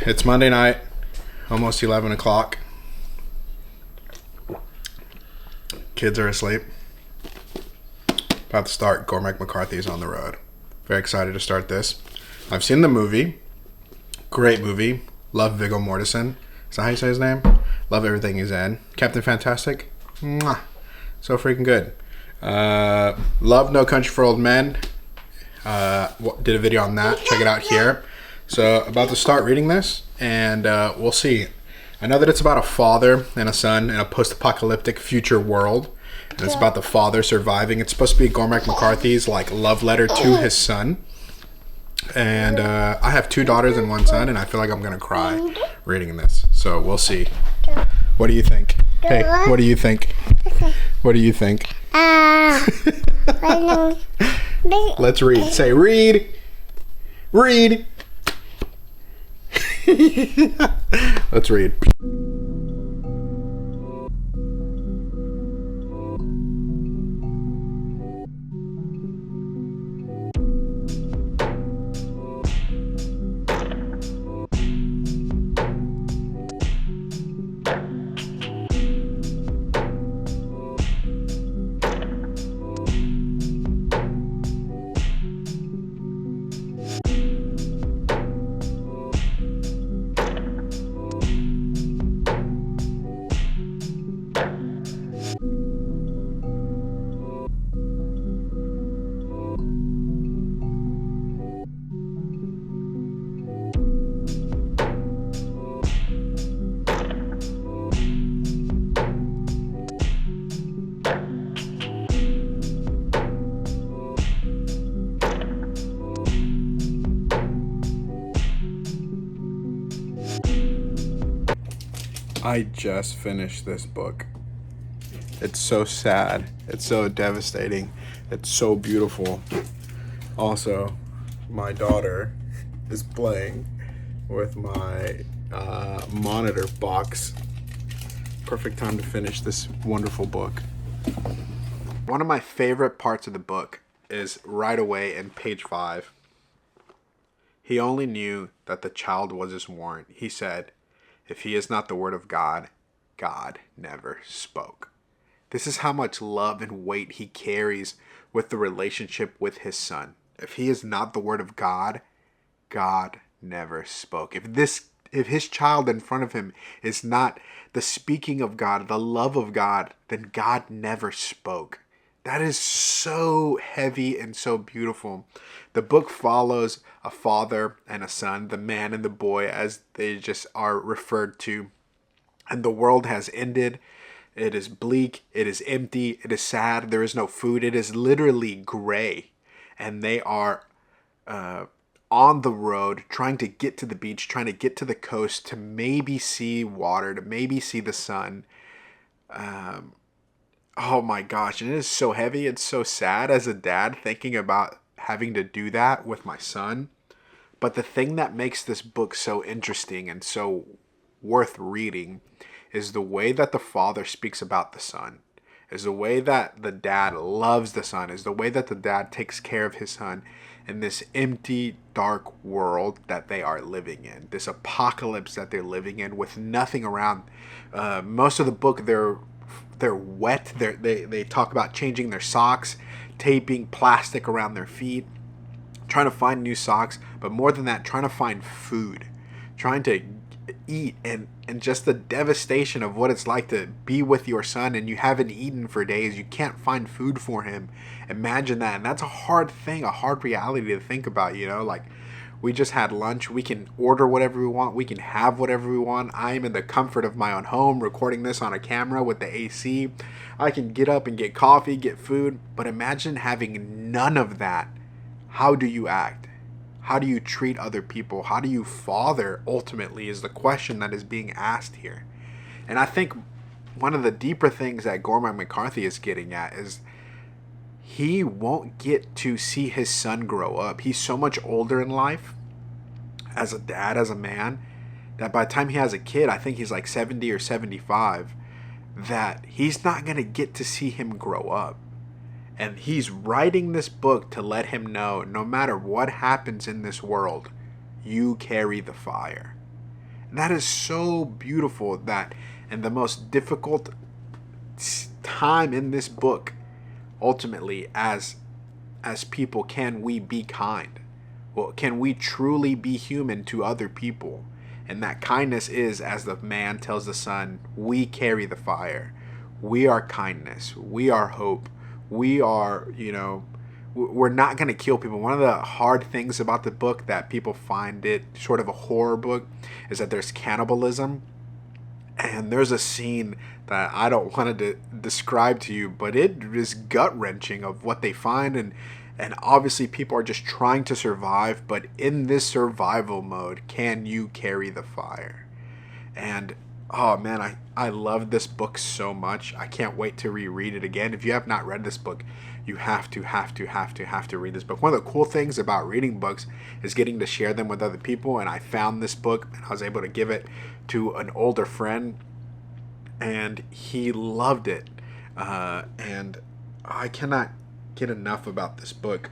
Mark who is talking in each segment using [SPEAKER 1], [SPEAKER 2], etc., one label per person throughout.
[SPEAKER 1] It's Monday night, almost 11 o'clock. Kids are asleep. About to start. Cormac McCarthy is on the road. Very excited to start this. I've seen the movie. Great movie. Love Viggo Mortensen. Is that how you say his name? Love everything he's in. Captain Fantastic. Mwah. So freaking good. Love No Country for Old Men. Did a video on that. Check it out here. So about to start reading this, and we'll see. I know that it's about a father and a son in a post-apocalyptic future world, and it's about the father surviving. It's supposed to be Cormac McCarthy's like love letter to his son. And I have 2 daughters and 1 son, and I feel like I'm gonna cry reading this. So we'll see. What do you think? Hey, what do you think? What do you think? Let's read. Say read. Read. Let's read. I just finished this book. It's so sad. It's so devastating. It's so beautiful. Also, my daughter is playing with my monitor box. Perfect time to finish this wonderful book. One of my favorite parts of the book is right away in page 5. He only knew that the child was his warrant. He said, if he is not the word of God, God never spoke. This is how much love and weight he carries with the relationship with his son. If he is not the word of God, God never spoke. If his child in front of him is not the speaking of God, the love of God, then God never spoke. That is so heavy and so beautiful. The book follows a father and a son, the man and the boy, as they just are referred to. And the world has ended. It is bleak. It is empty. It is sad. There is no food. It is literally gray. And they are on the road trying to get to the beach, trying to get to the coast to maybe see water, to maybe see the sun. Oh my gosh, and it is so heavy. It's so sad as a dad thinking about having to do that with my son. But the thing that makes this book so interesting and so worth reading is the way that the father speaks about the son, is the way that the dad loves the son, is the way that the dad takes care of his son in this empty, dark world that they are living in, this apocalypse that they're living in with nothing around. Most of the book, they're wet. They talk about changing their socks, taping plastic around their feet, trying to find new socks, but more than that, trying to find food, trying to eat, and just the devastation of what it's like to be with your son and you haven't eaten for days. You can't find food for him. Imagine that. And that's a hard thing, a hard reality to think about, like we just had lunch. We can order whatever we want. We can have whatever we want. I'm in the comfort of my own home recording this on a camera with the AC. I can get up and get coffee, get food. But imagine having none of that. How do you act? How do you treat other people? How do you father, ultimately, is the question that is being asked here. And I think one of the deeper things that Cormac McCarthy is getting at is he won't get to see his son grow up. He's so much older in life as a dad, as a man, that by the time he has a kid, I think he's like 70 or 75, that he's not going to get to see him grow up. And he's writing this book to let him know, no matter what happens in this world, you carry the fire. And that is so beautiful, that in the most difficult time in this book, ultimately, as people, can we be kind? Well, can we truly be human to other people? And that kindness is, as the man tells the son, we carry the fire. We are kindness. We are hope. We are, we're not going to kill people. One of the hard things about the book, that people find it sort of a horror book, is that there's cannibalism. And there's a scene that I don't want to describe to you, but it is gut-wrenching of what they find. And obviously people are just trying to survive, but in this survival mode, can you carry the fire? And oh man, I love this book so much. I can't wait to reread it again. If you have not read this book, you have to read this book. One of the cool things about reading books is getting to share them with other people. And I found this book and I was able to give it to an older friend, and he loved it. And I cannot get enough about this book.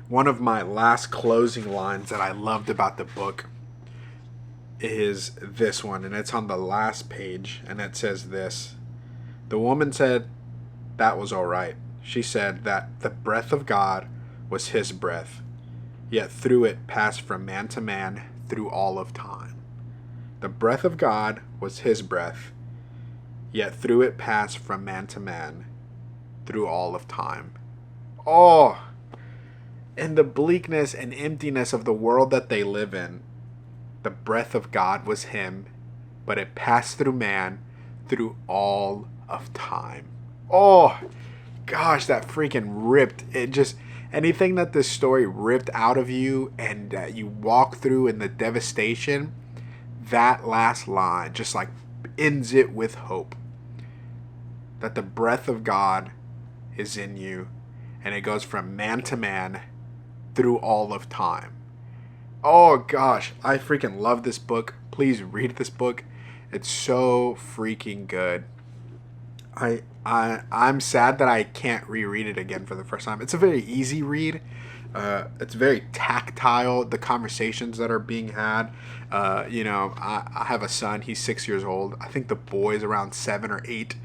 [SPEAKER 1] One of my last closing lines that I loved about the book is this one, and it's on the last page, and it says this: the woman said that was all right. She said that the breath of God was his breath, yet through it passed from man to man through all of time. The breath of God was his breath, yet through it passed from man to man through all of time. Oh, in the bleakness and emptiness of the world that they live in, the breath of God was him, but it passed through man through all of time. Oh, gosh, that freaking ripped. It just, anything that this story ripped out of you and you walk through in the devastation, that last line just like ends it with hope. That the breath of God is in you, and it goes from man to man through all of time. Oh gosh, I freaking love this book. Please read this book. It's so freaking good. I'm sad that I can't reread it again for the first time. It's a very easy read. It's very tactile, the conversations that are being had. I have a son. He's 6 years old. I think the boy's around 7 or 8.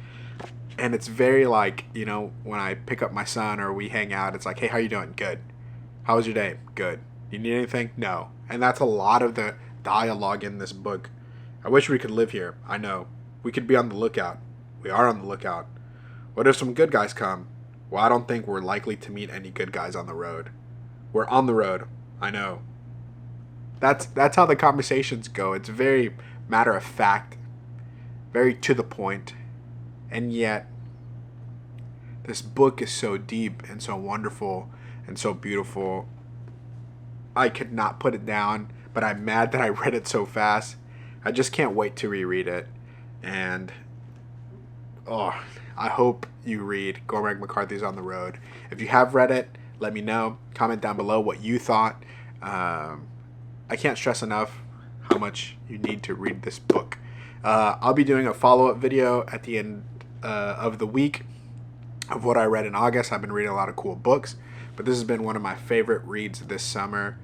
[SPEAKER 1] And it's very like, when I pick up my son or we hang out, it's like, hey, how you doing? Good. How was your day? Good. You need anything? No. And that's a lot of the dialogue in this book. I wish we could live here. I know. We could be on the lookout. We are on the lookout. What if some good guys come? Well, I don't think we're likely to meet any good guys on the road. We're on the road. I know. That's how the conversations go. It's very matter of fact, very to the point, and yet this book is so deep and so wonderful and so beautiful. I could not put it down, but I'm mad that I read it so fast. I just can't wait to reread it. And I hope you read Cormac McCarthy's On the Road. If you have read it, let me know. Comment down below what you thought. I can't stress enough how much you need to read this book. I'll be doing a follow-up video at the end of the week of what I read in August. I've been reading a lot of cool books, but this has been one of my favorite reads this summer.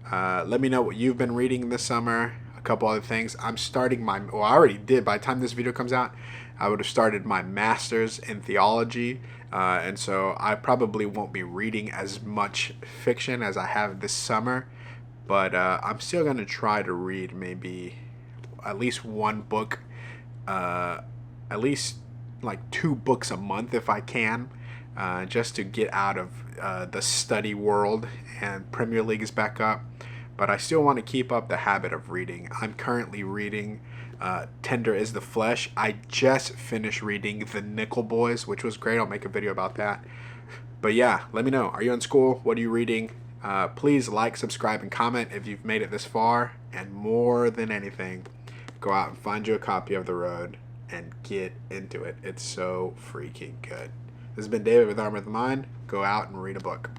[SPEAKER 1] Let me know what you've been reading this summer. A couple other things. I'm starting I already did. By the time this video comes out, I would have started my master's in theology. And so I probably won't be reading as much fiction as I have this summer. But I'm still going to try to read maybe at least one book, at least like 2 books a month if I can, just to get out of the study world, and Premier League is back up. But I still want to keep up the habit of reading. I'm currently reading Tender is the Flesh. I just finished reading The Nickel Boys, which was great. I'll make a video about that. But yeah, let me know. Are you in school? What are you reading? Please like, subscribe, and comment if you've made it this far. And more than anything, go out and find you a copy of The Road and get into it. It's so freaking good. This has been David with Armor of the Mind. Go out and read a book.